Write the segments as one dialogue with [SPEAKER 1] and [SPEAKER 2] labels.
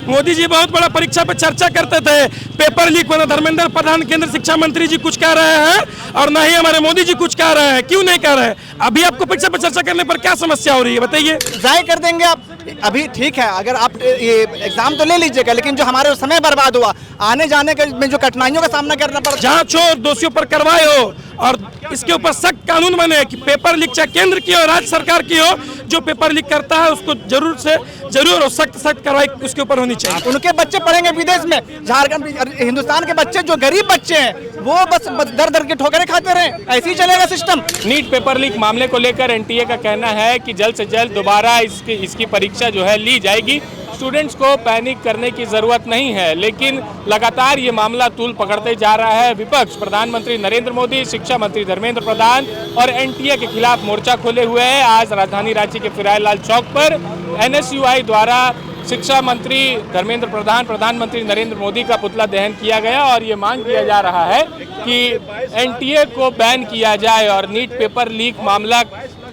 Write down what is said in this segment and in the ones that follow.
[SPEAKER 1] मोदी जी बहुत बड़ा परीक्षा पे चर्चा करते थे, पेपर लीक होना, धर्मेंद्र प्रधान केंद्र शिक्षा मंत्री जी कुछ कह रहे हैं और ना ही हमारे मोदी जी कुछ कह रहे हैं। क्यों नहीं कह रहे हैं? अभी आपको परीक्षा पे चर्चा करने पर क्या समस्या हो रही है बताइए?
[SPEAKER 2] जाहिर कर देंगे आप। अभी ठीक है, अगर आप ये एग्जाम तो ले लीजिएगा, लेकिन जो हमारे समय बर्बाद हुआ, आने जाने के में जो कठिनाइयों का सामना करना पड़ा,
[SPEAKER 1] जांच हो, दोषियों पर कार्रवाई हो और इसके ऊपर सख्त कानून बने कि पेपर लीक चाहे केंद्र की हो, राज्य सरकार की हो, जो पेपर लीक करता है उसको जरूर से जरूर और सख्त कार्रवाई उसके ऊपर होनी चाहिए।
[SPEAKER 2] उनके बच्चे पढ़ेंगे विदेश में, झारखंड हिंदुस्तान के बच्चे जो गरीब बच्चे हैं वो बस दर दर के ठोकरें खाते रहे, ऐसे ही चलेगा सिस्टम।
[SPEAKER 3] नीट पेपर लीक मामले को लेकर एनटीए का कहना है कि जल्द से जल्द दोबारा इसकी परीक्षा जो है ली जाएगी। स्टूडेंट्स को पैनिक करने की जरूरत नहीं है, लेकिन लगातार ये मामला तूल पकड़ते जा रहा है। विपक्ष प्रधानमंत्री नरेंद्र मोदी, शिक्षा मंत्री धर्मेंद्र प्रधान और एनटीए के खिलाफ मोर्चा खोले हुए है। आज राजधानी रांची के फिरायलाल चौक पर एनएसयूआई द्वारा शिक्षा मंत्री धर्मेंद्र प्रधान, प्रधानमंत्री नरेंद्र मोदी का पुतला दहन किया गया और ये मांग किया जा रहा है कि एनटीए को बैन किया जाए और नीट पेपर लीक मामला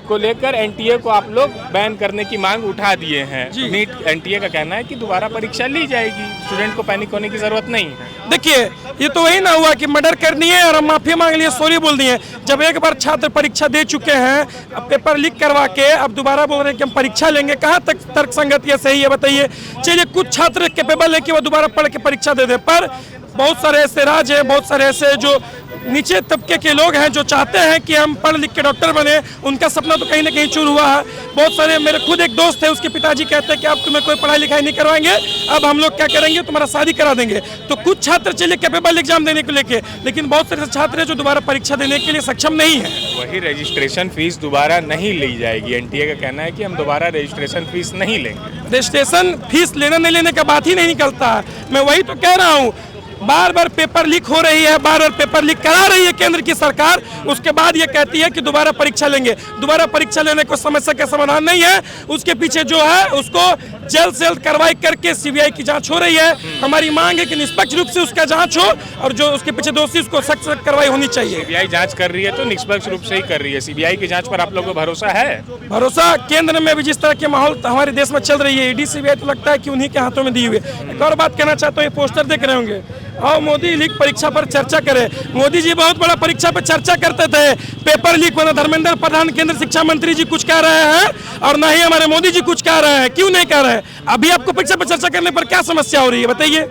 [SPEAKER 3] को लेकर एनटीए को आप लोग बैन करने की मांग उठा दिए हैं। नीट एनटीए का कहना है कि दोबारा परीक्षा ली जाएगी, स्टूडेंट को पैनिक होने की जरूरत नहीं है।
[SPEAKER 1] देखिए, ये तो वही ना हुआ कि मर्डर कर दिए और हम माफी मांग लिए, सॉरी बोल दिए। जब एक बार छात्र परीक्षा दे चुके हैं, अब पेपर लीक करवा के अब दोबारा बोल रहे हैं कि हम परीक्षा लेंगे, कहाँ तक तर्क संगत या सही है बताइए? चलिए, कुछ छात्र केपेबल है कि वो दोबारा पढ़ के परीक्षा दे दे, पर बहुत सारे ऐसे राज्य हैं, बहुत सारे ऐसे जो नीचे तबके के लोग हैं जो चाहते हैं कि हम पढ़ लिख के डॉक्टर बने, उनका सपना तो कहीं ना कहीं चूर हुआ है। बहुत सारे, मेरे खुद एक दोस्त है, उसके पिताजी कहते हैं कि अब तुम्हें कोई पढ़ाई लिखाई नहीं करवाएंगे, अब हम लोग क्या करेंगे, तुम्हारा शादी करा देंगे। तो कुछ छात्र चलिए कैपेबल एग्जाम देने को लेके, लेकिन बहुत सारे छात्र हैं जो दोबारा परीक्षा देने के लिए सक्षम नहीं है।
[SPEAKER 3] वही रजिस्ट्रेशन फीस दोबारा नहीं ली जाएगी। एनटीए का कहना है कि हम दोबारा रजिस्ट्रेशन फीस नहीं लेंगे।
[SPEAKER 1] रजिस्ट्रेशन फीस लेना नहीं लेने का बात ही नहीं निकलता है। मैं वही तो कह रहा हूँ, बार बार पेपर लीक हो रही है, बार बार पेपर लीक करा रही है केंद्र की सरकार, उसके बाद ये कहती है कि दोबारा परीक्षा लेंगे। दोबारा परीक्षा लेने को समस्या का समाधान नहीं है, उसके पीछे जो है उसको जल्द से जल्द कार्रवाई करके सीबीआई की जांच हो रही है। हमारी मांग है कि निष्पक्ष रूप से उसका जांच हो और जो उसके पीछे दोषी उसको सख्त कार्रवाई होनी चाहिए।
[SPEAKER 3] सीबीआई जांच कर रही है तो निष्पक्ष रूप से ही कर रही है। सीबीआई की जांच पर आप लोगों को भरोसा है?
[SPEAKER 1] भरोसा केंद्र में भी जिस तरह के माहौल हमारे देश में चल रही है, ईडी सीबीआई तो लगता है कि उन्हीं के हाथों में दी हुई है। एक और बात कहना चाहता हूँ, ये पोस्टर देख रहे होंगे, आओ मोदी लीक परीक्षा पर चर्चा करें। मोदी जी बहुत बड़ा परीक्षा पर चर्चा करते थे, पेपर लीक होना, धर्मेंद्र प्रधान केंद्र शिक्षा मंत्री जी कुछ कह रहे हैं और ना ही हमारे मोदी जी कुछ कह रहे हैं। क्यों नहीं कह रहे हैं? अभी आपको परीक्षा पर चर्चा करने पर क्या समस्या हो रही है बताइए?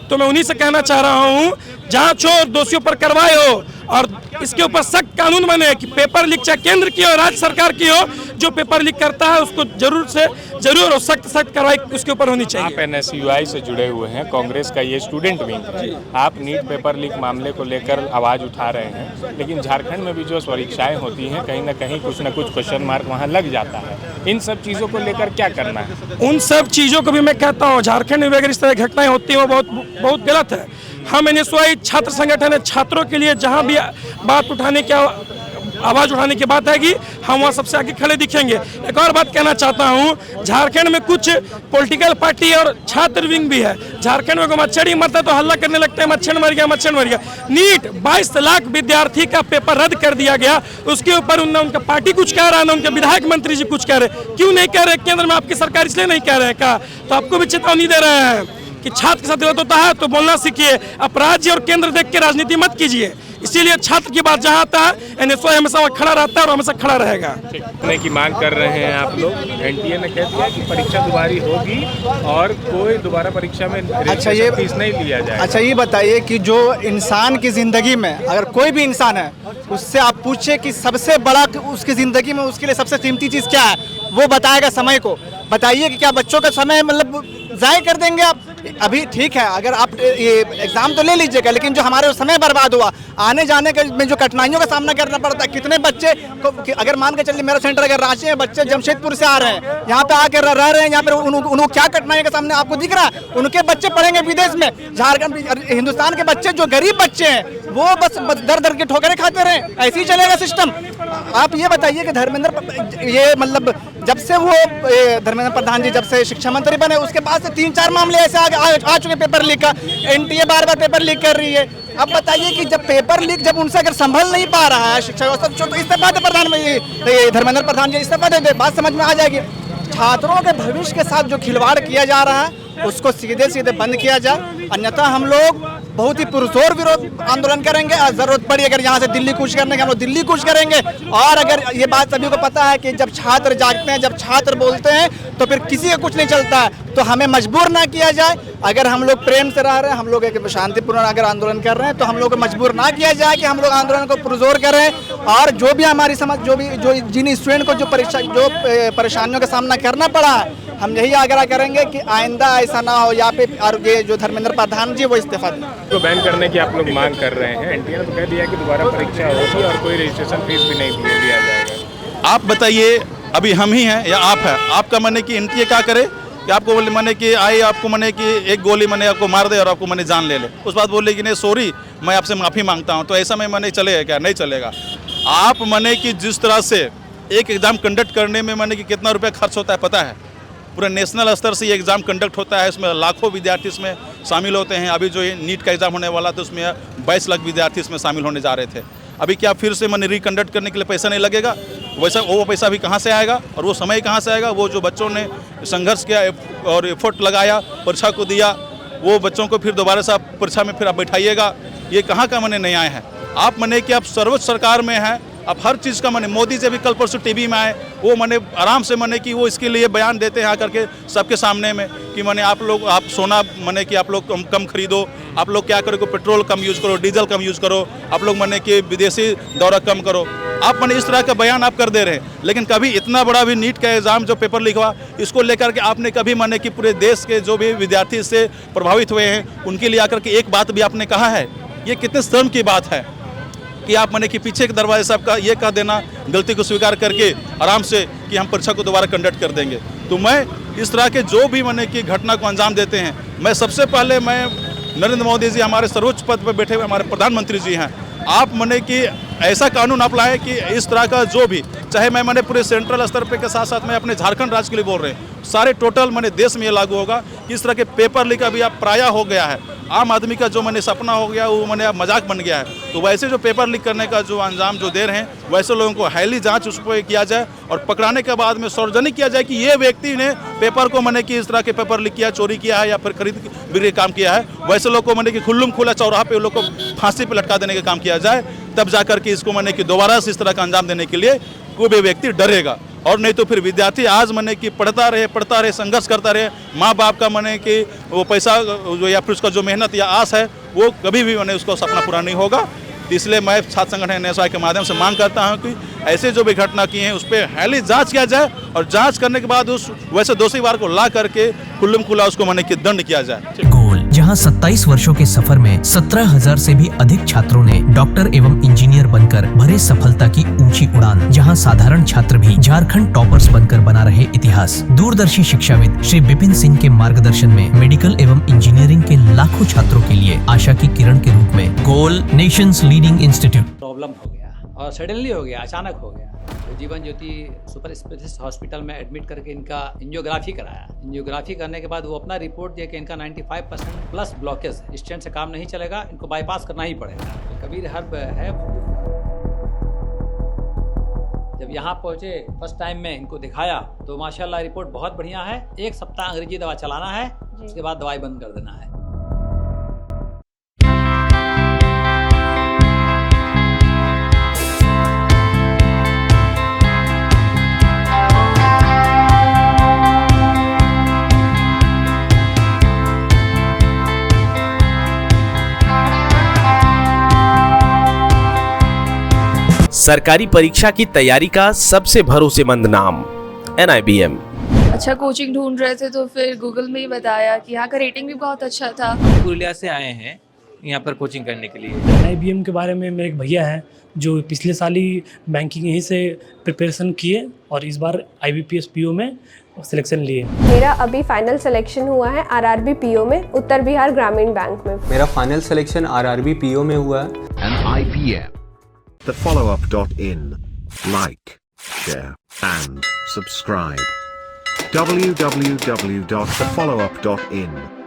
[SPEAKER 1] तो मैं उन्हीं से कहना चाह रहा हूँ, जांच हो, दोषियों पर कार्रवाई हो और इसके ऊपर सख्त कानून बने कि पेपर लीक चाहे केंद्र की हो, राज्य सरकार की हो, जो पेपर लीक करता है उसको जरूर से जरूर और सख्त कार्रवाई उसके ऊपर होनी चाहिए।
[SPEAKER 3] आप एनएसयूआई से जुड़े हुए हैं, कांग्रेस का ये स्टूडेंट विंग है। आप नीट पेपर लीक मामले को लेकर आवाज उठा रहे हैं, लेकिन झारखंड में भी जो परीक्षाएं होती हैं कहीं ना कहीं कुछ ना कुछ क्वेश्चन मार्क वहाँ लग जाता है। इन सब चीज़ों को लेकर क्या करना है?
[SPEAKER 1] उन सब चीज़ों को भी मैं कहता हूँ, झारखंड में अगर इस तरह घटनाएं होती हैं वो बहुत गलत है। हम एनएसयूआई छात्र संगठन है, छात्रों के लिए जहाँ भी बात उठाने की आवाज़ उठाने की बात है कि हम वहाँ सबसे आगे खड़े दिखेंगे। एक और बात कहना चाहता हूँ, झारखंड में कुछ पॉलिटिकल पार्टी और छात्र विंग भी है। झारखंड में मच्छर मरता तो हल्ला करने लगते हैं, मच्छर मर गया, मच्छर मर गया। नीट 22 लाख विद्यार्थी का पेपर रद्द कर दिया गया, उसके ऊपर उनका पार्टी कुछ कह रहा है, ना उनके विधायक मंत्री जी कुछ कह रहे। क्यों नहीं कह रहे? केंद्र में आपकी सरकार इसलिए नहीं कह रहे हैं का, तो आपको भी चेतावनी दे रहे हैं कि छात्र के साथ गलत होता है तो बोलना सीखिए। अब राज्य और केंद्र देख के राजनीति मत कीजिए। इसीलिए छात्र की बात जहाँ आता है, एनएसयूआई हमेशा खड़ा रहता है और हमेशा खड़ा रहेगा।
[SPEAKER 3] की मांग कर रहे हैं आप लोग। एनटीए ने कह दिया कि परीक्षा दोबारा होगी और कोई दोबारा परीक्षा में ये फीस नहीं लिया जाएगा।
[SPEAKER 2] अच्छा, ये बताइए कि जो इंसान की जिंदगी में अगर कोई भी इंसान है, उससे आप पूछे कि सबसे बड़ा उसकी जिंदगी में उसके लिए सबसे कीमती चीज़ क्या है, वो बताएगा समय को। बताइए कि क्या बच्चों का समय मतलब जाया कर देंगे आप? अभी ठीक है, अगर आप ये एग्जाम तो ले लीजिएगा, लेकिन जो हमारे समय बर्बाद हुआ, आने जाने के में जो कठिनाइयों का सामना करना पड़ता है, कितने बच्चे को अगर मान के चलिए मेरा सेंटर अगर रांची में, बच्चे जमशेदपुर से आ रहे हैं, यहाँ पे आकर रह रहे हैं, यहाँ पे उनको क्या कठिनाइयों का सामने आपको दिख रहा है? उनके बच्चे पढ़ेंगे विदेश में, झारखंड हिंदुस्तान के बच्चे जो गरीब बच्चे हैं वो बस दर दर के ठोकरें खाते रहे, ऐसे ही चलेगा सिस्टम। आप ये बताइए कि धर्मेंद्र ये मतलब जब से वो धर्मेंद्र प्रधान जी जब से शिक्षा मंत्री बने उसके बाद से 3-4 मामले ऐसे आ चुके पेपर लीक का। एनटीए बार बार पेपर लीक कर रही है। अब बताइए कि जब पेपर लीक जब उनसे अगर संभल नहीं पा रहा है शिक्षा व्यवस्था, तो इस्तीफा दे प्रधानमंत्री धर्मेंद्र प्रधान जी, इस्तीफा दे, बात समझ में आ जाएगी। छात्रों के भविष्य के साथ जो खिलवाड़ किया जा रहा है उसको सीधे सीधे बंद किया जाए, अन्यथा हम लोग बहुत ही पुरजोर विरोध आंदोलन करेंगे। और जरूरत पड़ी अगर यहाँ से दिल्ली कूच करने की, हम लोग दिल्ली कूच करेंगे। और अगर ये बात सभी को पता है कि जब छात्र जागते हैं, जब छात्र बोलते हैं, तो फिर किसी का कुछ नहीं चलता है। तो हमें मजबूर ना किया जाए। अगर हम लोग प्रेम से रह रहे हैं, हम लोग एक शांतिपूर्ण अगर आंदोलन कर रहे हैं, तो हम लोग को मजबूर ना किया जाए कि हम लोग आंदोलन को पुरजोर करें। और जो भी हमारी समाज जो जिन स्टूडेंट को जो परेशानियों का सामना करना पड़ा है, हम यही आग्रह करेंगे कि आइंदा ऐसा ना हो। यहाँ पे और ये जो धर्मेंद्र प्रधान जी वो इस्तीफा दें।
[SPEAKER 3] तो बैन करने की आप लोग मांग कर रहे हैं। एनटीए ने तो कह दिया कि दोबारा परीक्षा होगी और कोई रजिस्ट्रेशन फीस भी नहीं लिया जाएगा।
[SPEAKER 4] आप बताइए, अभी हम ही हैं या आप हैं? आपका माने कि एनटीए क्या करे कि आपको बोले माने कि आए आपको माने कि एक गोली माने आपको मार दे और आपको माने जान ले उस बात बोले कि नहीं सॉरी मैं आपसे माफ़ी मांगता हूं, तो ऐसा में माने चलेगा क्या? नहीं चलेगा। आप माने कि जिस तरह से एक एग्ज़ाम कंडक्ट करने में माने कि कितना रुपया खर्च होता है पता है? पूरे नेशनल स्तर से ये एग्ज़ाम कंडक्ट होता है, इसमें लाखों विद्यार्थी इसमें शामिल होते हैं। अभी जो ये नीट का एग्ज़ाम होने वाला था उसमें 22 लाख विद्यार्थी इसमें शामिल होने जा रहे थे। अभी क्या फिर से मैंने रिकंडक्ट करने के लिए पैसा नहीं लगेगा? वैसा वो पैसा भी कहाँ से आएगा और वो समय कहाँ से आएगा? वो जो बच्चों ने संघर्ष किया और एफर्ट लगाया, परीक्षा को दिया, वो बच्चों को फिर दोबारा से आप परीक्षा में फिर आप बैठाइएगा, ये कहाँ का मैंने न्याय है? आप माने कि आप सर्वोच्च सरकार में हैं, आप हर चीज़ का माने मोदी जी भी कल परसों टीवी में आए, वो माने आराम से माने कि वो इसके लिए बयान देते हैं आकर के सबके सामने में कि माने आप लोग आप सोना माने कि आप लोग कम खरीदो, आप लोग क्या करो, पेट्रोल कम यूज़ करो, डीजल कम यूज़ करो, आप लोग माने कि विदेशी दौरा कम करो। आप माने इस तरह का बयान आप कर दे रहे हैं, लेकिन कभी इतना बड़ा भी नीट का एग्ज़ाम जो पेपर लीक हुआ, इसको लेकर के आपने कभी माने कि पूरे देश के जो भी विद्यार्थी इससे प्रभावित हुए हैं उनके लिए आकर के एक बात भी आपने कहा है? ये कितने शर्म की बात है कि आप माने कि पीछे के दरवाजे साहब का ये कह देना, गलती को स्वीकार करके आराम से कि हम परीक्षा को दोबारा कंडक्ट कर देंगे। तो मैं इस तरह के जो भी माने कि घटना को अंजाम देते हैं, मैं सबसे पहले मैं नरेंद्र मोदी जी हमारे सर्वोच्च पद पर बैठे हुए हमारे प्रधानमंत्री जी हैं, आप माने कि ऐसा कानून आप लाएं कि इस तरह का जो भी, चाहे मैं माने पूरे सेंट्रल स्तर पे के साथ साथ मैं अपने झारखंड राज्य के लिए बोल रहे हैं, सारे टोटल माने देश में ये लागू होगा कि इस तरह के पेपर लीक अभी आप प्राय हो गया है। आम आदमी का जो मैंने सपना हो गया वो मैंने अब मजाक बन गया है। तो वैसे जो पेपर लीक करने का जो अंजाम जो दे रहे हैं, वैसे लोगों को हाईली जांच उस पर किया जाए और पकड़ाने के बाद में सार्वजनिक किया जाए कि ये व्यक्ति ने पेपर को मैंने कि इस तरह के पेपर लीक किया, चोरी किया है या फिर खरीद बिक्री काम किया है। वैसे लोग को मैंने कि खुल्लुम खुला चौराहा पे लोग को फांसी पर लटका देने का काम किया जाए, तब जाकर के इसको मैंने कि दोबारा से इस तरह का अंजाम देने के लिए कोई भी व्यक्ति डरेगा। और नहीं तो फिर विद्यार्थी आज माने कि पढ़ता रहे, संघर्ष करता रहे, माँ बाप का माने कि वो पैसा जो या फिर उसका जो मेहनत या आस है वो कभी भी माने उसका सपना पूरा नहीं होगा। इसलिए मैं छात्र संगठन NSY के माध्यम से मांग करता हूं कि ऐसे जो भी घटना की हैं उस पर हाईली जांच किया जाए और जांच करने के बाद उस वैसे दोषी वार को ला करके खुल्लम खुला उसको माने कि दंड किया जाए।
[SPEAKER 5] गोल, जहां 27 वर्षों के सफर में 17,000 से भी अधिक छात्रों ने डॉक्टर एवं इंजीनियर बनकर भरे सफलता की ऊंची उड़ान, जहां साधारण छात्र भी झारखंड टॉपर्स बनकर बना रहे इतिहास। दूरदर्शी शिक्षाविद श्री विपिन सिंह के मार्गदर्शन में मेडिकल एवं इंजीनियरिंग के लाखों छात्रों के लिए आशा की किरण के रूप में गोल नेशंस लीडिंग इंस्टीट्यूट।
[SPEAKER 6] प्रॉब्लम हो गया और सडनली हो गया, अचानक हो गया। तो Jeevan Jyoti super specialist hospital में एडमिट करके इनका एंजियोग्राफी कराया। एंजियोग्राफी करने के बाद वो अपना रिपोर्ट दिया कि इनका 95% प्लस ब्लॉकेज, स्टेंट से काम नहीं चलेगा, इनको बाईपास करना ही पड़ेगा। कबीर हर्ब है, जब यहाँ पहुँचे फर्स्ट टाइम में इनको दिखाया तो माशाल्लाह रिपोर्ट बहुत बढ़िया है। 1 सप्ताह अंग्रेजी दवा चलाना है, उसके बाद दवाई बंद कर देना है।
[SPEAKER 7] सरकारी परीक्षा की तैयारी का सबसे भरोसेमंद नाम NIBM।
[SPEAKER 8] अच्छा कोचिंग ढूंढ रहे थे तो फिर गूगल में ही बताया कि यहाँ का रेटिंग भी बहुत अच्छा था।
[SPEAKER 9] पुरुलिया से आए हैं यहाँ पर कोचिंग करने के लिए।
[SPEAKER 10] NIBM के बारे में मेरे एक भैया हैं जो पिछले साल ही बैंकिंग यहीं से प्रिपरेशन किए और इस बार IBPS PO में सिलेक्शन लिए।
[SPEAKER 11] मेरा अभी फाइनल सिलेक्शन हुआ है RRB PO में, उत्तर बिहार ग्रामीण बैंक में।
[SPEAKER 12] मेरा फाइनल सिलेक्शन RRB PO में हुआ है।
[SPEAKER 13] NIBM, thefollowup.in. Like, share and subscribe. www.thefollowup.in